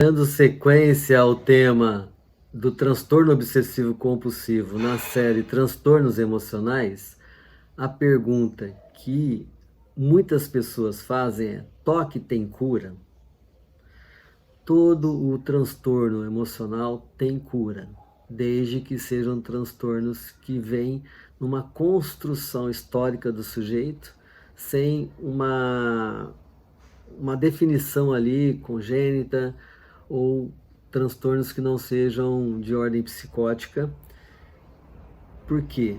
Dando sequência ao tema do transtorno obsessivo compulsivo na série Transtornos Emocionais, a pergunta que muitas pessoas fazem é: toque tem cura? Todo o transtorno emocional tem cura, desde que sejam transtornos que vêm numa construção histórica do sujeito, sem uma definição ali congênita ou transtornos que não sejam de ordem psicótica. Por quê?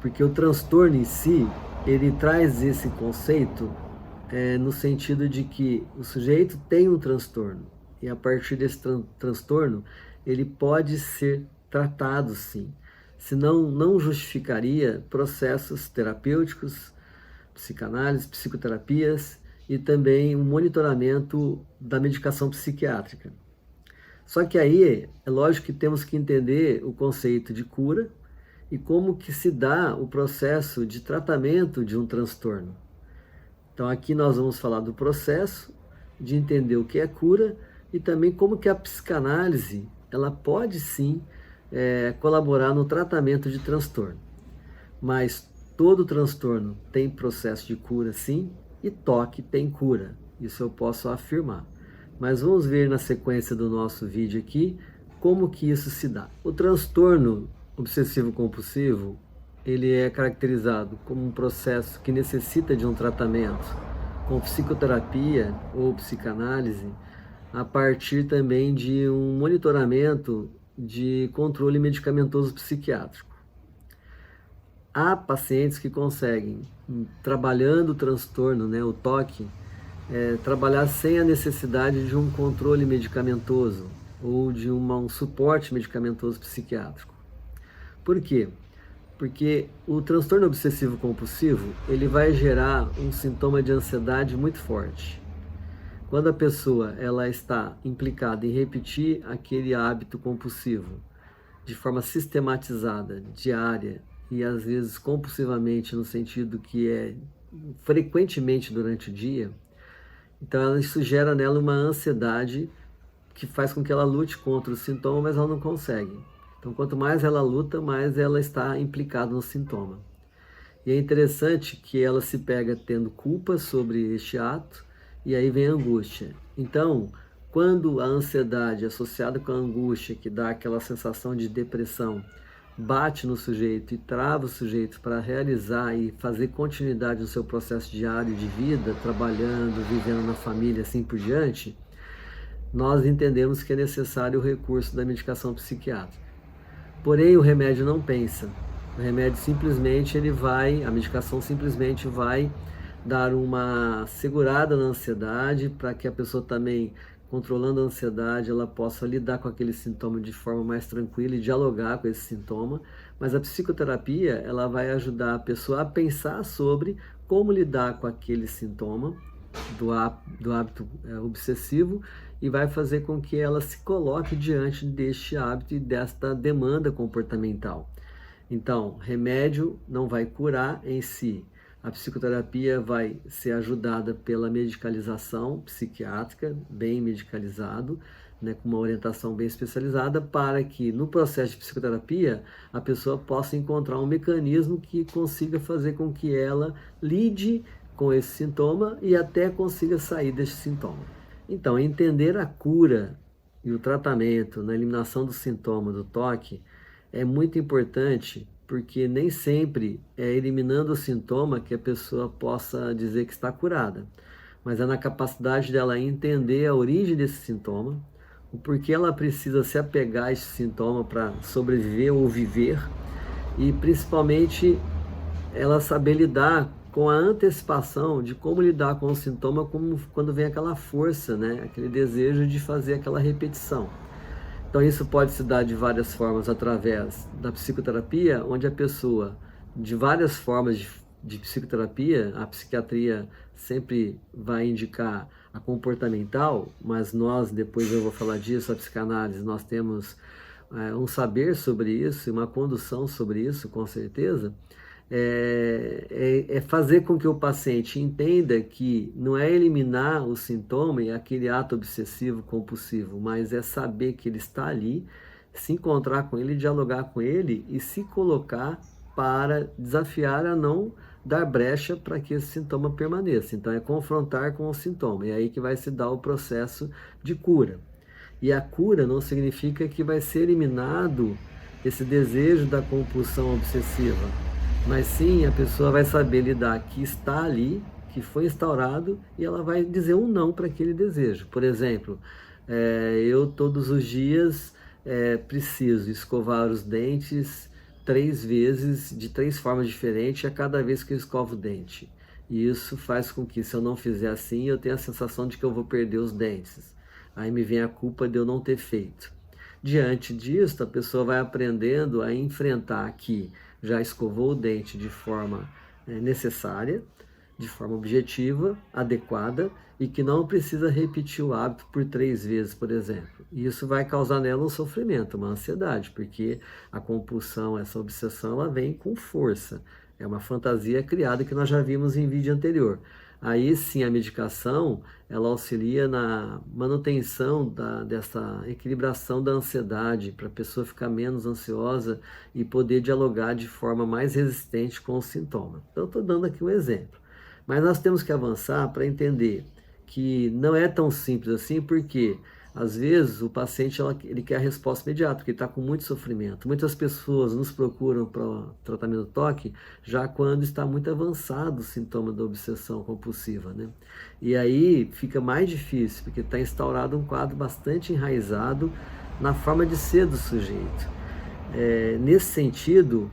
Porque o transtorno em si, ele traz esse conceito no sentido de que o sujeito tem um transtorno e a partir desse transtorno ele pode ser tratado, sim. Senão não justificaria processos terapêuticos, psicanálise, psicoterapias e também o monitoramento da medicação psiquiátrica. Só que aí é lógico que temos que entender o conceito de cura e como que se dá o processo de tratamento de um transtorno. Então aqui nós vamos falar do processo, de entender o que é cura e também como que a psicanálise ela pode sim colaborar no tratamento de transtorno. Mas todo transtorno tem processo de cura sim e toque tem cura, isso eu posso afirmar. Mas vamos ver na sequência do nosso vídeo aqui como que isso se dá. O transtorno obsessivo compulsivo, ele é caracterizado como um processo que necessita de um tratamento com psicoterapia ou psicanálise, a partir também de um monitoramento de controle medicamentoso psiquiátrico. Há pacientes que conseguem, trabalhando o transtorno, o toque, trabalhar sem a necessidade de um controle medicamentoso ou de um suporte medicamentoso psiquiátrico. Por quê? Porque o transtorno obsessivo compulsivo, ele vai gerar um sintoma de ansiedade muito forte. Quando a pessoa ela está implicada em repetir aquele hábito compulsivo de forma sistematizada, diária e às vezes compulsivamente, no sentido que é frequentemente durante o dia, então isso gera nela uma ansiedade que faz com que ela lute contra o sintoma, mas ela não consegue. Então quanto mais ela luta, mais ela está implicada no sintoma. E é interessante que ela se pega tendo culpa sobre este ato e aí vem a angústia. Então, quando a ansiedade associada com a angústia, que dá aquela sensação de depressão, bate no sujeito e trava o sujeito para realizar e fazer continuidade no seu processo diário de vida, trabalhando, vivendo na família, assim por diante, nós entendemos que é necessário o recurso da medicação psiquiátrica. Porém, o remédio não pensa. O remédio simplesmente a medicação simplesmente vai dar uma segurada na ansiedade para que a pessoa também, controlando a ansiedade, ela possa lidar com aquele sintoma de forma mais tranquila e dialogar com esse sintoma. Mas a psicoterapia, ela vai ajudar a pessoa a pensar sobre como lidar com aquele sintoma do hábito obsessivo e vai fazer com que ela se coloque diante deste hábito e desta demanda comportamental. Então, remédio não vai curar em si. A psicoterapia vai ser ajudada pela medicalização psiquiátrica, bem medicalizado, com uma orientação bem especializada, para que no processo de psicoterapia a pessoa possa encontrar um mecanismo que consiga fazer com que ela lide com esse sintoma e até consiga sair desse sintoma. Então, entender a cura e o tratamento na eliminação do sintoma do toque é muito importante, porque nem sempre é eliminando o sintoma que a pessoa possa dizer que está curada, mas é na capacidade dela entender a origem desse sintoma, o porquê ela precisa se apegar a esse sintoma para sobreviver ou viver, e principalmente ela saber lidar com a antecipação de como lidar com o sintoma, como quando vem aquela força, aquele desejo de fazer aquela repetição. Então isso pode se dar de várias formas através da psicoterapia, onde a pessoa, de várias formas de psicoterapia, a psiquiatria sempre vai indicar a comportamental, mas nós, depois eu vou falar disso, a psicanálise, nós temos um saber sobre isso e uma condução sobre isso, com certeza. é fazer com que o paciente entenda que não é eliminar o sintoma e aquele ato obsessivo compulsivo, mas é saber que ele está ali, se encontrar com ele, dialogar com ele e se colocar para desafiar a não dar brecha para que esse sintoma permaneça. Então é confrontar com o sintoma, e é aí que vai se dar o processo de cura. E a cura não significa que vai ser eliminado esse desejo da compulsão obsessiva, mas sim a pessoa vai saber lidar que está ali, que foi instaurado, e ela vai dizer um não para aquele desejo. Por exemplo, eu todos os dias preciso escovar os dentes 3 vezes, de 3 formas diferentes, a cada vez que eu escovo o dente. E isso faz com que, se eu não fizer assim, eu tenha a sensação de que eu vou perder os dentes. Aí me vem a culpa de eu não ter feito. Diante disso, a pessoa vai aprendendo a enfrentar que já escovou o dente de forma necessária, de forma objetiva, adequada, e que não precisa repetir o hábito por 3 vezes, por exemplo. E isso vai causar nela um sofrimento, uma ansiedade, porque a compulsão, essa obsessão, ela vem com força. É uma fantasia criada que nós já vimos em vídeo anterior. Aí sim a medicação, ela auxilia na manutenção dessa equilibração da ansiedade, para a pessoa ficar menos ansiosa e poder dialogar de forma mais resistente com o sintoma. Então, estou dando aqui um exemplo. Mas nós temos que avançar para entender que não é tão simples assim, porque às vezes o paciente ele quer a resposta imediata, porque ele está com muito sofrimento. Muitas pessoas nos procuram para o tratamento do toque já quando está muito avançado o sintoma da obsessão compulsiva, né? E aí fica mais difícil, porque está instaurado um quadro bastante enraizado na forma de ser do sujeito. Nesse sentido,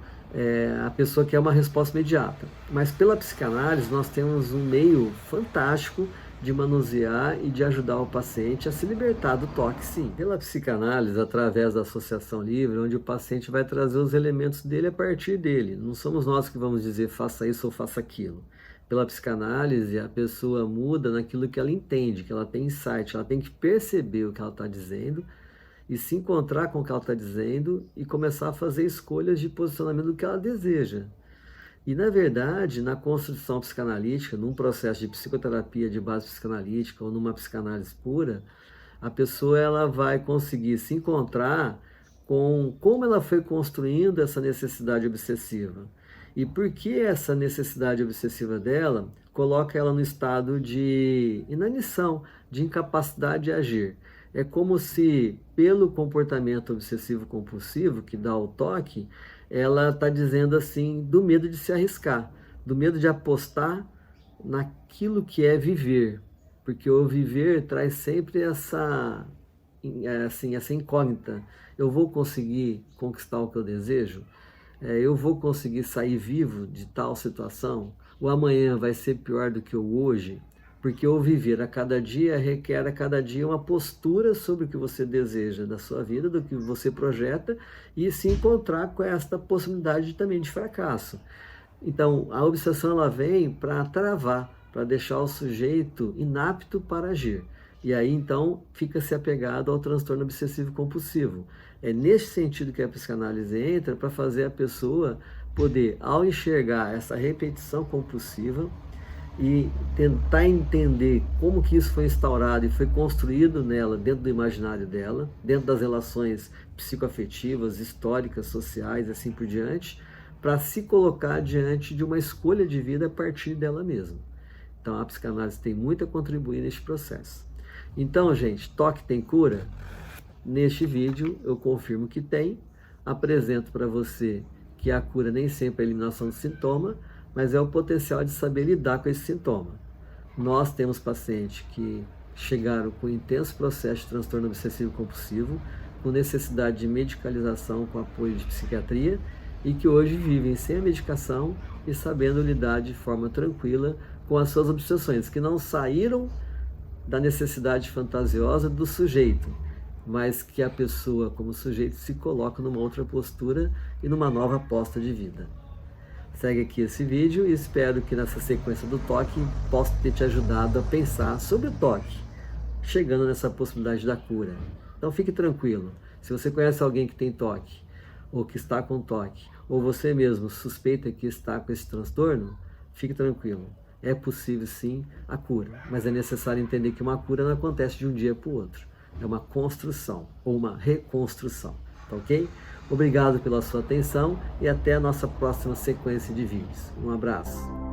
a pessoa quer uma resposta imediata. Mas pela psicanálise nós temos um meio fantástico de manusear e de ajudar o paciente a se libertar do toque, sim. Pela psicanálise, através da associação livre, onde o paciente vai trazer os elementos dele a partir dele. Não somos nós que vamos dizer faça isso ou faça aquilo. Pela psicanálise, a pessoa muda naquilo que ela entende, que ela tem insight, ela tem que perceber o que ela está dizendo e se encontrar com o que ela está dizendo e começar a fazer escolhas de posicionamento do que ela deseja. E, na verdade, na construção psicanalítica, num processo de psicoterapia de base psicanalítica ou numa psicanálise pura, a pessoa ela vai conseguir se encontrar com como ela foi construindo essa necessidade obsessiva. E por que essa necessidade obsessiva dela coloca ela no estado de inanição, de incapacidade de agir. É como se, pelo comportamento obsessivo-compulsivo que dá o toque, ela está dizendo assim, do medo de se arriscar, do medo de apostar naquilo que é viver, porque o viver traz sempre essa incógnita. Eu vou conseguir conquistar o que eu desejo? Eu vou conseguir sair vivo de tal situação? O amanhã vai ser pior do que o hoje? Porque o viver a cada dia requer a cada dia uma postura sobre o que você deseja da sua vida, do que você projeta, e se encontrar com esta possibilidade também de fracasso. Então, a obsessão ela vem para travar, para deixar o sujeito inapto para agir. E aí, então, fica-se apegado ao transtorno obsessivo-compulsivo. É nesse sentido que a psicanálise entra para fazer a pessoa poder, ao enxergar essa repetição compulsiva, e tentar entender como que isso foi instaurado e foi construído nela, dentro do imaginário dela, dentro das relações psicoafetivas, históricas, sociais, assim por diante, para se colocar diante de uma escolha de vida a partir dela mesma. Então a psicanálise tem muito a contribuir neste processo. Então, gente, toque tem cura? Neste vídeo eu confirmo que tem, apresento para você que a cura nem sempre é a eliminação do sintoma, mas é o potencial de saber lidar com esse sintoma. Nós temos pacientes que chegaram com intenso processo de transtorno obsessivo-compulsivo, com necessidade de medicalização com apoio de psiquiatria, e que hoje vivem sem a medicação e sabendo lidar de forma tranquila com as suas obsessões, que não saíram da necessidade fantasiosa do sujeito, mas que a pessoa, como sujeito, se coloca numa outra postura e numa nova aposta de vida. Segue aqui esse vídeo e espero que nessa sequência do toque possa ter te ajudado a pensar sobre o toque, chegando nessa possibilidade da cura. Então fique tranquilo, se você conhece alguém que tem toque, ou que está com toque, ou você mesmo suspeita que está com esse transtorno, fique tranquilo. É possível sim a cura, mas é necessário entender que uma cura não acontece de um dia para o outro. É uma construção ou uma reconstrução, tá ok? Obrigado pela sua atenção e até a nossa próxima sequência de vídeos. Um abraço.